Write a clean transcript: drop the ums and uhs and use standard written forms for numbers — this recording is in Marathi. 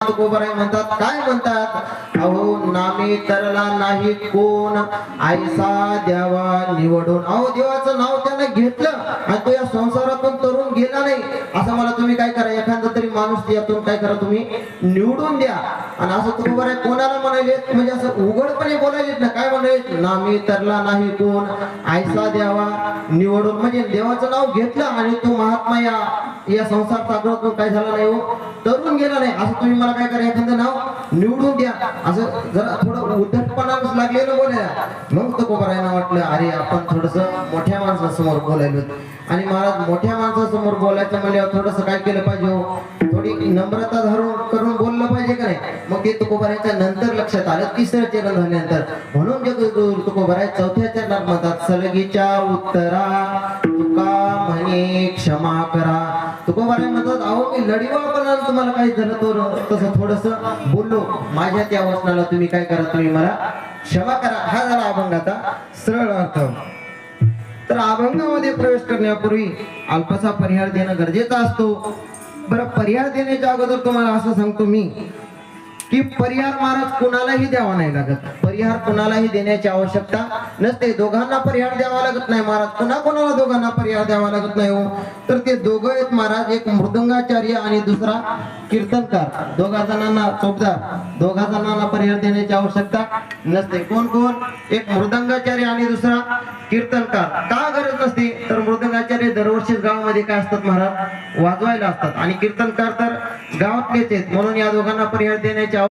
तुकोबाराय म्हणतात, काय म्हणतात, अहो नामी तरला नाही कोण ऐसा द्यावा निवडून. अहो देवाचं नाव त्याने घेतलं आणि तो या संसारातून तरुण गेला नाही, असं मला तुम्ही काय करा, एखादा तरी माणूस यातून काय करा, तुम्ही निवडून द्या. आणि असं तुकोबाराय कोणाला म्हणाले, म्हणजे असं उघडपणे बोलायलेत ना, काय म्हणाले, नामी तरला नाही कोण ऐसा द्यावा निवडून. म्हणजे देवाचं नाव घेतलं आणि तो महात्मा या संसार सागरातून काय झाला नाही, हो तरुण गेला नाही. असं तुम्ही मला काय करा, एखादं नाव निवडून द्या. असं जरा थोडं उद्धटपणा लागलेलं बोलायला. मग तुकोबारायांना वाटलं, अरे आपण थोडस मोठ्या माणसासमोर बोलायलो आणि महाराज मोठ्या माणसासमोर बोलायचं म्हणल्यावर थोडस काय केलं पाहिजे, हो थोडी नम्रता धरून करून बोललं पाहिजे का नाही. मग ते तुकोबारायांच्या नंतर लक्षात आलं, तिसरं चरण झाल्यानंतर. म्हणून जगद्गुरु तुकोबाराय चौथ्या चरणात म्हणतात, सलगीच्या उत्तरा तुका म्हणे क्षमा करा. तुकोबाराय म्हणतात, अहो मी लढीवापणाला तुम्हाला काही झालं तर तसं थोडस बोललो, माझ्या त्या वचनाला तुम्ही काय करा, तुम्ही मला क्षमा करा. हा झाला अभंगाचा सरळ अर्थ. तर अभंगामध्ये प्रवेश करण्यापूर्वी अल्पसा परिहार देणं गरजेचा असतो. बरं, परिहार देण्याच्या अगोदर तुम्हाला असं सांगतो मी की परिहार महाराज कुणालाही द्यावा नाही लागत. परिहार कुणालाही देण्याची आवश्यकता नसते. दोघांना परिहार द्यावा लागत नाही महाराज. कोणाला दोघांना परिहार द्यावा लागत नाही, हो तर ते दोघं आहेत महाराज, एक मृदंगाचार्य आणि दुसरा कीर्तनकार. दोघा जणांना चोपदार, दोघा जणांना परिहार देण्याची आवश्यकता नसते. कोण कोण, एक मृदंगाचार्य आणि दुसरा कीर्तनकार. का गरज नसते, तर मृदंगाचार्य दरवर्षी गावामध्ये काय असतात महाराज, वाजवायला असतात, आणि कीर्तनकार तर गावातलेच आहेत, म्हणून या दोघांना परिहार देण्याची